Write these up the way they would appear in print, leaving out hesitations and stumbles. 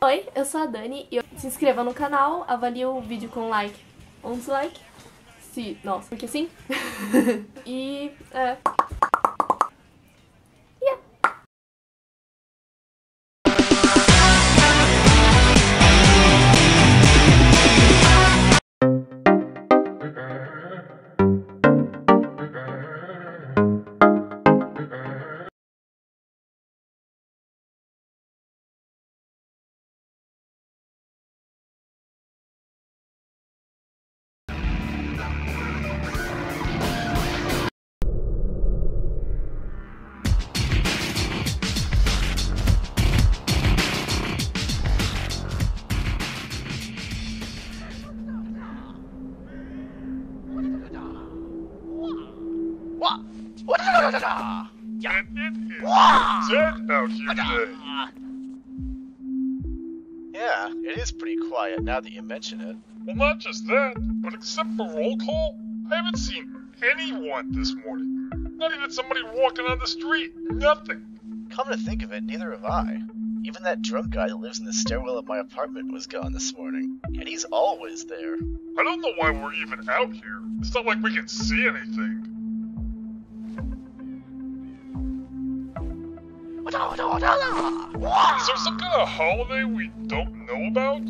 Oi, eu sou a Dani e se inscreva no canal, avalie o vídeo com like ou dislike. Nossa, porque sim. E Dead out here today. Yeah, it is pretty quiet now that you mention it. Well, not just that, but except for roll call, I haven't seen anyone this morning. Not even somebody walking on the street. Nothing. Come to think of it, neither have I. Even that drunk guy that lives in the stairwell of my apartment was gone this morning. And he's always there. I don't know why we're even out here. It's not like we can see anything. Is there some kind of holiday we don't know about?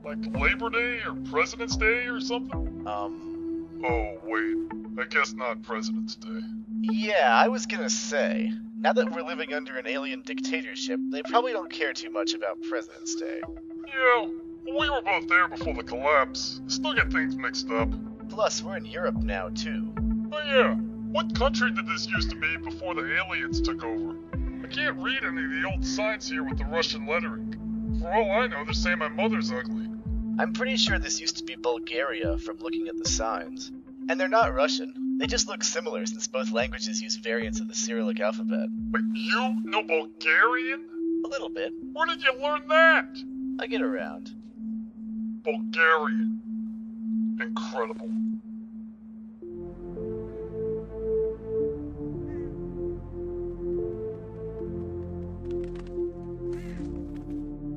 Like Labor Day or President's Day or something? Oh, wait. I guess not President's Day. Yeah, I was gonna say. Now that we're living under an alien dictatorship, they probably don't care too much about President's Day. Yeah, we were both there before the collapse. Still get things mixed up. Plus, we're in Europe now, too. Oh yeah, what country did this used to be before the aliens took over? I can't read any of the old signs here with the Russian lettering. For all I know, they're saying my mother's ugly. I'm pretty sure this used to be Bulgaria from looking at the signs. And they're not Russian. They just look similar since both languages use variants of the Cyrillic alphabet. Wait, you know Bulgarian? A little bit. Where did you learn that? I get around. Bulgarian. Incredible.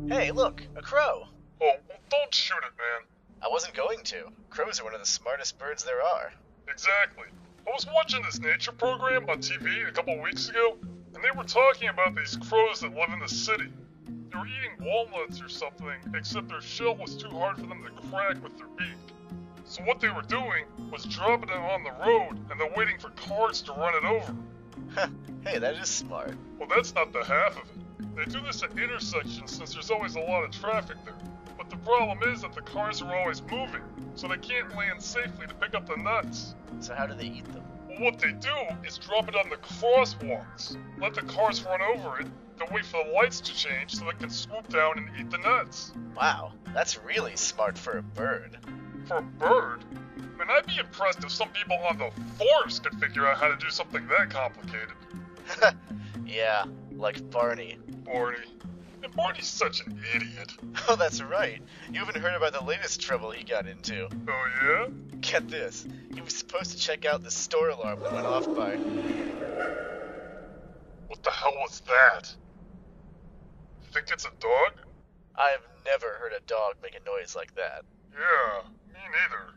Hey, look, a crow. Oh, well, don't shoot it, man. I wasn't going to. Crows are one of the smartest birds there are. Exactly. I was watching this nature program on TV a couple weeks ago, and they were talking about these crows that live in the city. They were eating walnuts or something, except their shell was too hard for them to crack with their beak. So what they were doing was dropping it on the road and then waiting for cars to run it over. Hey, that is smart. Well, that's not the half of it. They do this at intersections since there's always a lot of traffic there. But the problem is that the cars are always moving, so they can't land safely to pick up the nuts. So how do they eat them? Well, what they do is drop it on the crosswalks, let the cars run over it, then wait for the lights to change so they can swoop down and eat the nuts. Wow, that's really smart for a bird. For a bird? I mean, I'd be impressed if some people on the force could figure out how to do something that complicated. Yeah, like Barney. Barney. And Barney's such an idiot. Oh, that's right. You haven't heard about the latest trouble he got into. Oh, yeah? Get this. He was supposed to check out the store alarm that went off by... What the hell was that? You think it's a dog? I've never heard a dog make a noise like that. Yeah, me neither.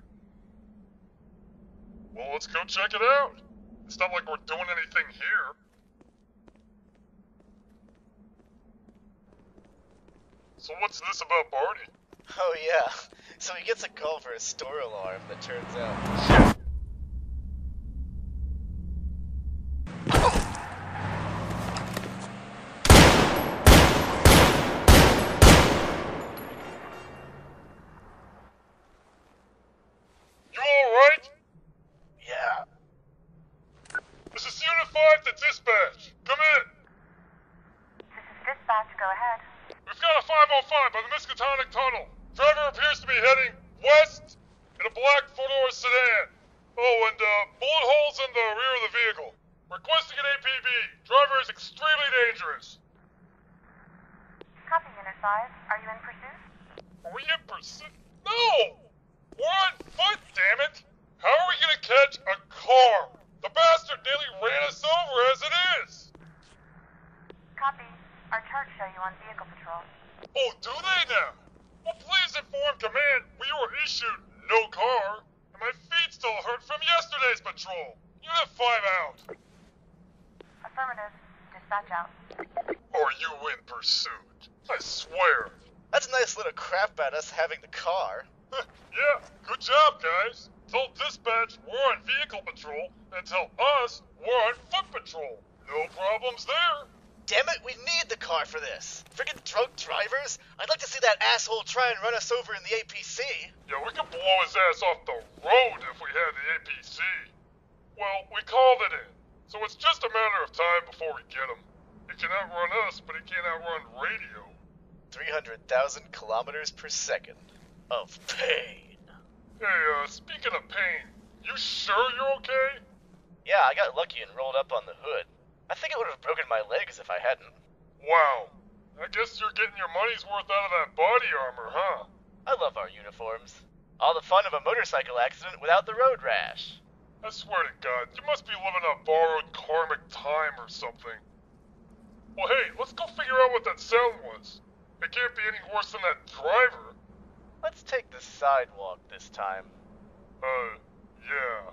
Well, let's go check it out. It's not like we're doing anything here. So what's this about Barney? Oh yeah, so he gets a call for a store alarm that turns out... You alright? Yeah. This is Unit 5 to dispatch. Come in. This is dispatch, go ahead. We've got a 505 by the Miskatonic Tunnel. Driver appears to be heading west in a black four-door sedan. Oh, and bullet holes in the rear of the vehicle. Requesting an APB. Driver is extremely dangerous. Copy, Unit 5. Are you in pursuit? Are we in pursuit? No! We're on foot, damn it! How are we gonna catch a car? The bastard nearly ran us over as it is! Copy. Our charts show you on vehicle patrol. Oh, do they now? Well, please inform command we were issued no car, and my feet still hurt from yesterday's patrol. You have 5 out. Affirmative. Dispatch out. Are you in pursuit? I swear. That's a nice little crap about us having the car. Yeah, good job, guys. Tell dispatch we're on vehicle patrol, and tell us we're on foot patrol. No problems there. Damn it, we need the car for this. Friggin' drunk drivers. I'd like to see that asshole try and run us over in the APC. Yeah, we could blow his ass off the road if we had the APC. Well, we called it in, so it's just a matter of time before we get him. He can outrun us, but he can't outrun radio. 300,000 kilometers per second of pain. Hey, speaking of pain, you sure you're okay? Yeah, I got lucky and rolled up on the hood. I think it would have broken my legs if I hadn't. Wow. I guess you're getting your money's worth out of that body armor, huh? I love our uniforms. All the fun of a motorcycle accident without the road rash. I swear to God, you must be living on borrowed karmic time or something. Well, hey, let's go figure out what that sound was. It can't be any worse than that driver. Let's take the sidewalk this time. Yeah.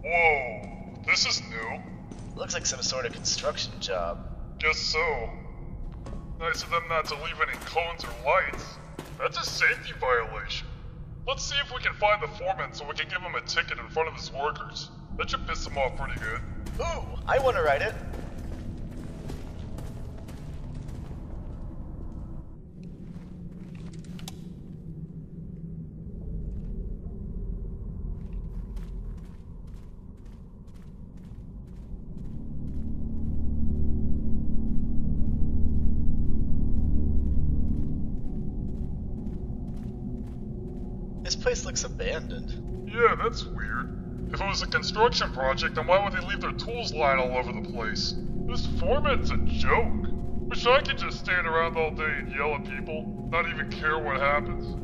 Whoa, this is new. Looks like some sort of construction job. Guess so. Nice of them not to leave any cones or lights. That's a safety violation. Let's see if we can find the foreman so we can give him a ticket in front of his workers. That should piss him off pretty good. Ooh, I want to ride it. This place looks abandoned. Yeah, that's weird. If it was a construction project, then why would they leave their tools lying all over the place? This foreman's a joke. Wish I could just stand around all day and yell at people, not even care what happens.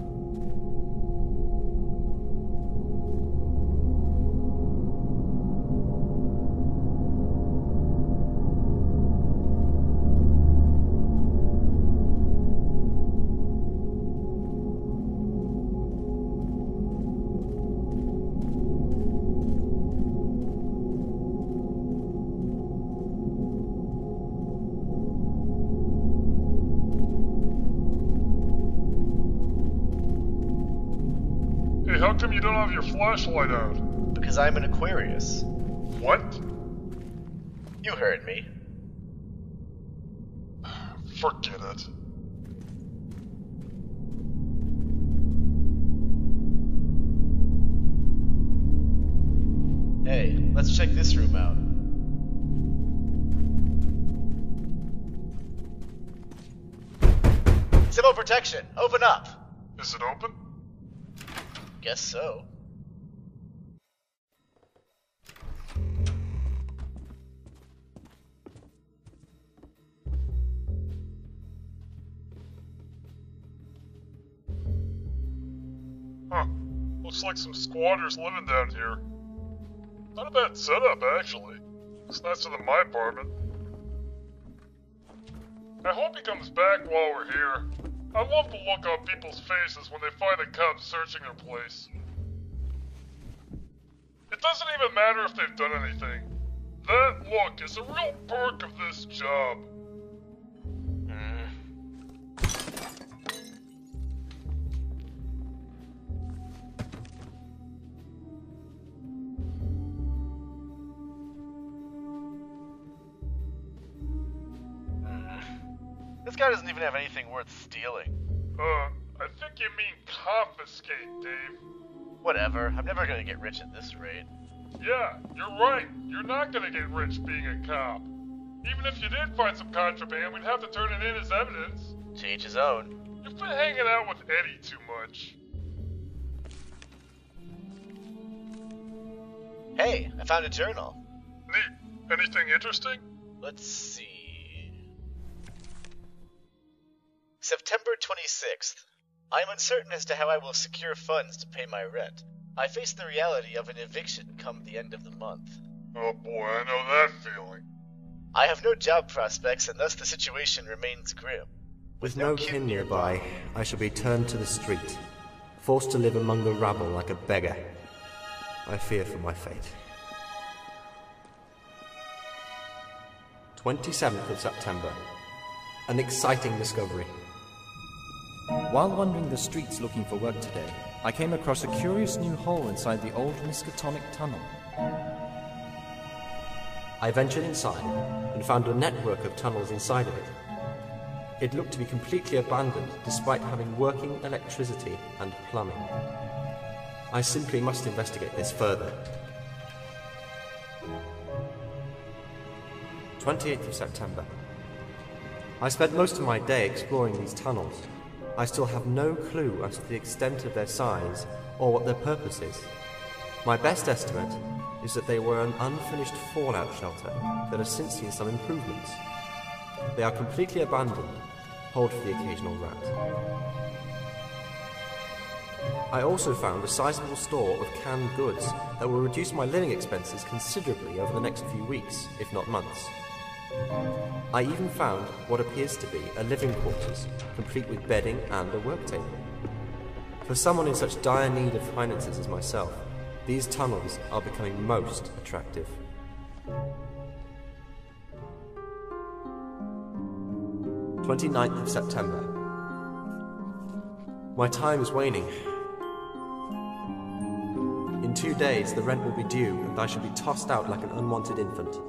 Hey, how come you don't have your flashlight out? Because I'm an Aquarius. What? You heard me. Forget it. Hey, let's check this room out. Civil protection, open up. Is it open? Guess so. Huh. Looks like some squatters living down here. Not a bad setup, actually. It's nicer than my apartment. I hope he comes back while we're here. I love the look on people's faces when they find the cops searching their place. It doesn't even matter if they've done anything. That look is a real perk of this job. This guy doesn't even have anything worth stealing. I think you mean confiscate, Dave. Whatever, I'm never gonna get rich at this rate. Yeah, you're right. You're not gonna get rich being a cop. Even if you did find some contraband, we'd have to turn it in as evidence. To each his own. You've been hanging out with Eddie too much. Hey, I found a journal. Neat. Anything interesting? Let's see. September 26th. I am uncertain as to how I will secure funds to pay my rent. I face the reality of an eviction come the end of the month. Oh boy, I know that feeling. I have no job prospects, and thus the situation remains grim. With no kin nearby, I shall be turned to the street, forced to live among the rabble like a beggar. I fear for my fate. 27th of September. An exciting discovery. While wandering the streets looking for work today, I came across a curious new hole inside the old Miskatonic tunnel. I ventured inside and found a network of tunnels inside of it. It looked to be completely abandoned despite having working electricity and plumbing. I simply must investigate this further. 28th of September. I spent most of my day exploring these tunnels. I still have no clue as to the extent of their size or what their purpose is. My best estimate is that they were an unfinished fallout shelter that has since seen some improvements. They are completely abandoned, hold for the occasional rat. I also found a sizable store of canned goods that will reduce my living expenses considerably over the next few weeks, if not months. I even found what appears to be a living quarters, complete with bedding and a work table. For someone in such dire need of finances as myself, these tunnels are becoming most attractive. 29th of September. My time is waning. In 2 days, the rent will be due, and I shall be tossed out like an unwanted infant.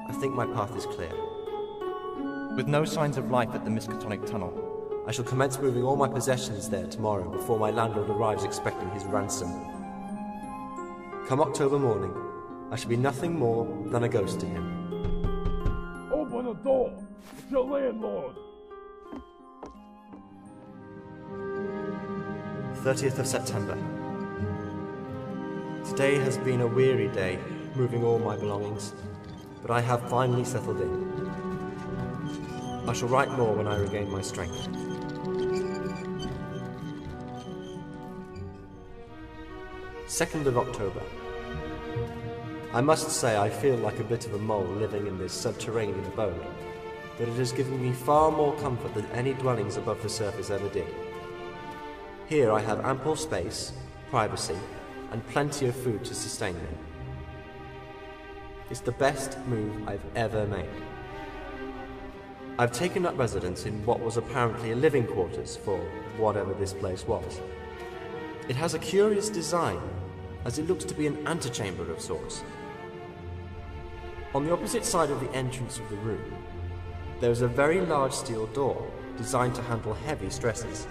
I think my path is clear. With no signs of life at the Miskatonic tunnel, I shall commence moving all my possessions there tomorrow before my landlord arrives expecting his ransom. Come October morning, I shall be nothing more than a ghost to him. Open the door! It's your landlord! 30th of September. Today has been a weary day, moving all my belongings, but I have finally settled in. I shall write more when I regain my strength. 2nd of October. I must say I feel like a bit of a mole living in this subterranean abode, but it has given me far more comfort than any dwellings above the surface ever did. Here I have ample space, privacy, and plenty of food to sustain me. It's the best move I've ever made. I've taken up residence in what was apparently a living quarters for whatever this place was. It has a curious design, as it looks to be an antechamber of sorts. On the opposite side of the entrance of the room, there is a very large steel door designed to handle heavy stresses.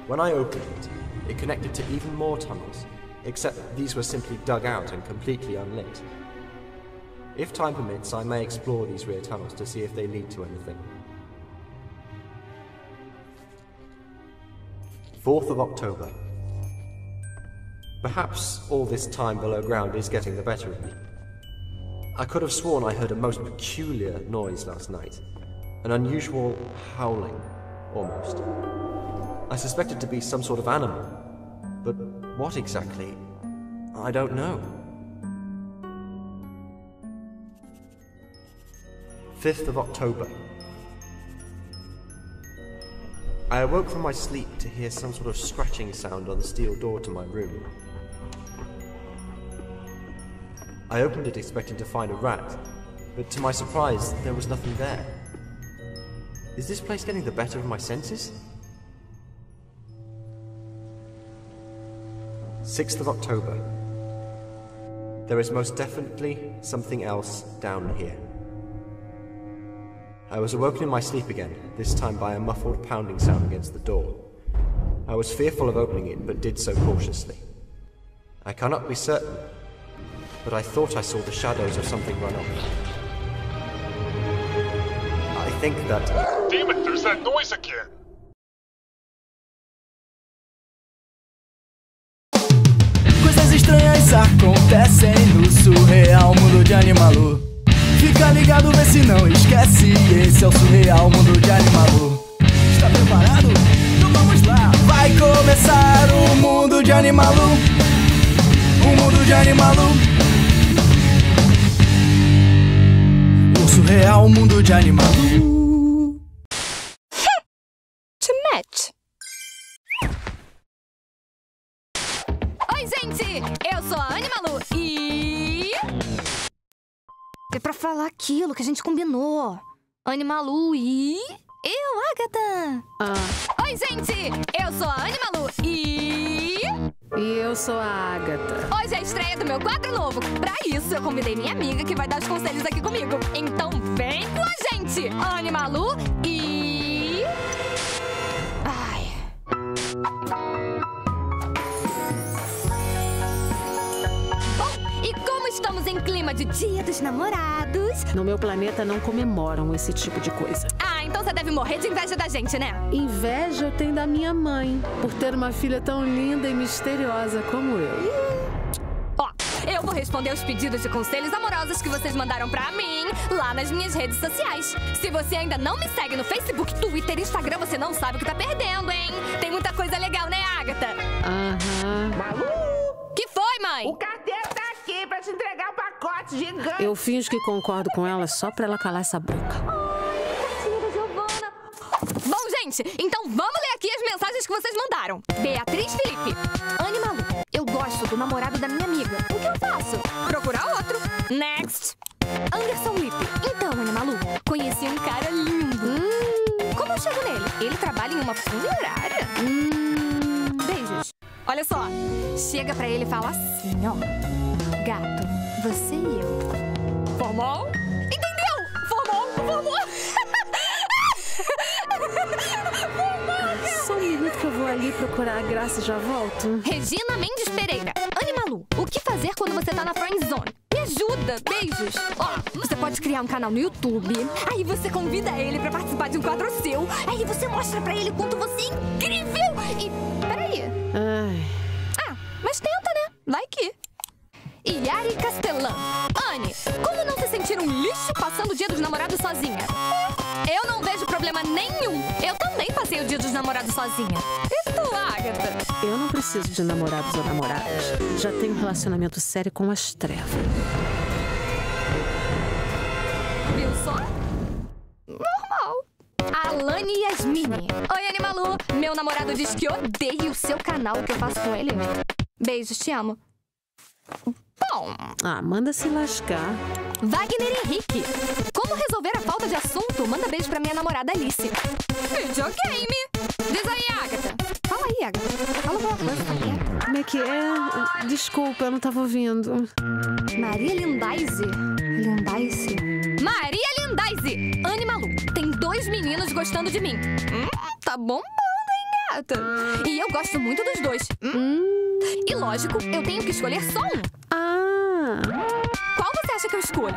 When I opened it, it connected to even more tunnels, except these were simply dug out and completely unlit. If time permits, I may explore these rear tunnels to see if they lead to anything. 4th of October. Perhaps all this time below ground is getting the better of me. I could have sworn I heard a most peculiar noise last night. An unusual howling, almost. I suspect it to be some sort of animal, but what exactly, I don't know. 5th of October. I awoke from my sleep to hear some sort of scratching sound on the steel door to my room. I opened it expecting to find a rat, but to my surprise, there was nothing there. Is this place getting the better of my senses? 6th of October. There is most definitely something else down here. I was awoken in my sleep again, this time by a muffled pounding sound against the door. I was fearful of opening it, but did so cautiously. I cannot be certain, but I thought I saw the shadows of something run off. I think that... Damn it, there's that noise again! Coisas estranhas acontecem no surreal mundo de Animalu. Fica ligado, vê se não esquece. Esse é o surreal mundo de Animalu. Está preparado? Então vamos lá! Vai começar o mundo de Animalu. o mundo de Animalu. O surreal mundo de Animalu. To match. Oi, gente! Eu sou a Animalu e... É pra falar aquilo que a gente combinou. Animalu e... Eu, Agatha! Oi, gente! Eu sou a Animalu e... E eu sou a Agatha. Hoje é a estreia do meu quadro novo. Pra isso, eu convidei minha amiga que vai dar os conselhos aqui comigo. Então vem com a gente! Animalu e... Ai... Bom, e como estamos em clima de Dia dos Namorados... No meu planeta não comemoram esse tipo de coisa. Ah, então você deve morrer de inveja da gente, né? Inveja eu tenho da minha mãe, por ter uma filha tão linda e misteriosa como eu. Ó, eu vou responder os pedidos de conselhos amorosos que vocês mandaram pra mim lá nas minhas redes sociais. Se você ainda não me segue no Facebook, Twitter e Instagram, você não sabe o que tá perdendo, hein? Tem muita coisa legal, né, Agatha? Aham. Malu! Que foi, mãe? O carteiro tá aqui pra te entregar um pacote gigante. Eu finjo que concordo com ela só pra ela calar essa boca. Bom, gente, então vamos ler aqui as mensagens que vocês mandaram. Beatriz Felipe. Animalu, eu gosto do namorado da minha amiga. O que eu faço? Procurar outro. Next. Anderson Lipe. Então, Animalu, conheci um cara lindo. Como eu chego nele? Ele trabalha em uma funerária? Beijos. Olha só. Chega pra ele e fala assim, ó. Gato, você e eu. Formou? Entendeu? Formou. Só um minuto que eu vou ali procurar a Graça e já volto. Regina Mendes Pereira. Animalu, o que fazer quando você tá na friend zone? Me ajuda, beijos. Ó, você pode criar um canal no YouTube. Aí você convida ele pra participar de um quadro seu. Aí você mostra pra ele quanto você é incrível. E, peraí. Ah, mas tenta, né? Vai que... Yari Castelã. Anne, como não se sentir um lixo passando o Dia dos Namorados sozinha? Eu não vejo problema nenhum. Eu também passei o Dia dos Namorados sozinha. E tu, Agatha? Eu não preciso de namorados ou namoradas. Já tenho um relacionamento sério com as trevas. Viu só? Normal. Alane Yasmine. Oi, Animalu. Meu namorado diz que odeia o seu canal. O que eu faço com ele? Beijos, te amo. Bom... Ah, manda se lascar. Wagner Henrique. Como resolver a falta de assunto? Manda beijo pra minha namorada Alice. Videogame. Diz aí, Agatha. Fala aí, Agatha. Fala alguma coisa, tá quieto. Como é que é? Desculpa, eu não tava ouvindo. Maria Lindaise. Maria Lindaise. Animalu. Tem 2 meninos gostando de mim. Tá bombando, hein, gata? E eu gosto muito dos dois. E lógico, eu tenho que escolher só um. Qual você acha que eu escolho?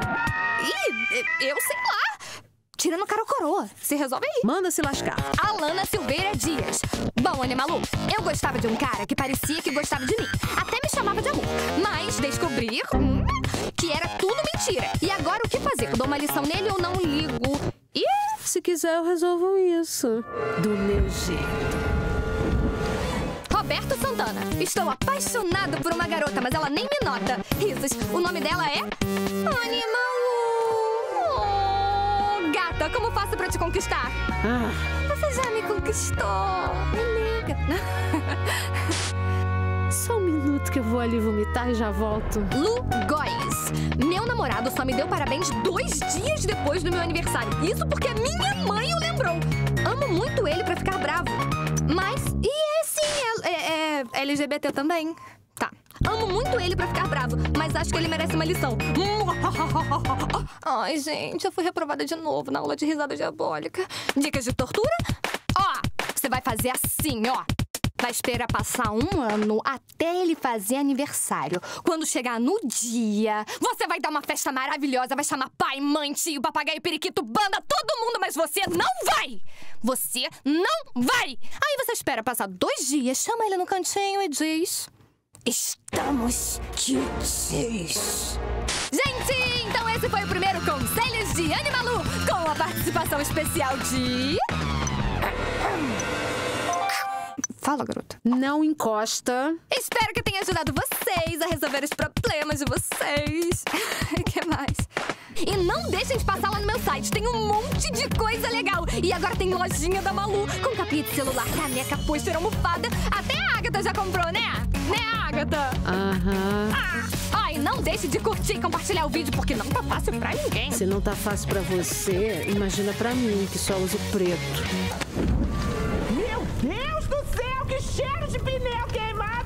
Ih, eu sei lá. Tira no cara ou coroa. Se resolve aí. Manda se lascar. Alana Silveira Dias. Bom, Animalu, eu gostava de um cara que parecia que gostava de mim. Até me chamava de amor. Mas descobri que era tudo mentira. E agora o que fazer? Dou uma lição nele ou não ligo? E se quiser eu resolvo isso. Do meu jeito. Roberto Santana. Estou apaixonado por uma garota, mas ela nem me nota. Risos. O nome dela é... Animalu. Oh, gata, como faço pra te conquistar? Você já me conquistou. Me liga. Só um minuto que eu vou ali vomitar e já volto. Lu Góes. Meu namorado só me deu parabéns 2 dias depois do meu aniversário. Isso porque a minha mãe o lembrou. Amo muito ele pra ficar bravo. Mas... é LGBT também. Tá. Amo muito ele pra ficar bravo, mas acho que ele merece uma lição. Ai, gente, eu fui reprovada de novo na aula de risada diabólica. Dicas de tortura? Ó, você vai fazer assim, ó. Vai esperar passar 1 ano até ele fazer aniversário. Quando chegar no dia, você vai dar uma festa maravilhosa. Vai chamar pai, mãe, tio, papagaio, periquito, banda, todo mundo. Mas você não vai! Você não vai! Aí você espera passar 2 dias, chama ele no cantinho e diz... Estamos quietos. Gente, então esse foi o primeiro Conselhos de Animalu, com a participação especial de... Fala, garota. Não encosta. Espero que tenha ajudado vocês a resolver os problemas de vocês. O que mais? E não deixem de passar lá no meu site. Tem um monte de coisa legal. E agora tem lojinha da Malu, com capinha de celular, caneca, pôster, almofada. Até a Agatha já comprou, né? Né, Agatha? Aham. E não deixe de curtir e compartilhar o vídeo, porque não tá fácil pra ninguém. Se não tá fácil pra você, imagina pra mim, que só uso preto. Meu Deus do céu, que cheiro de pneu queimado!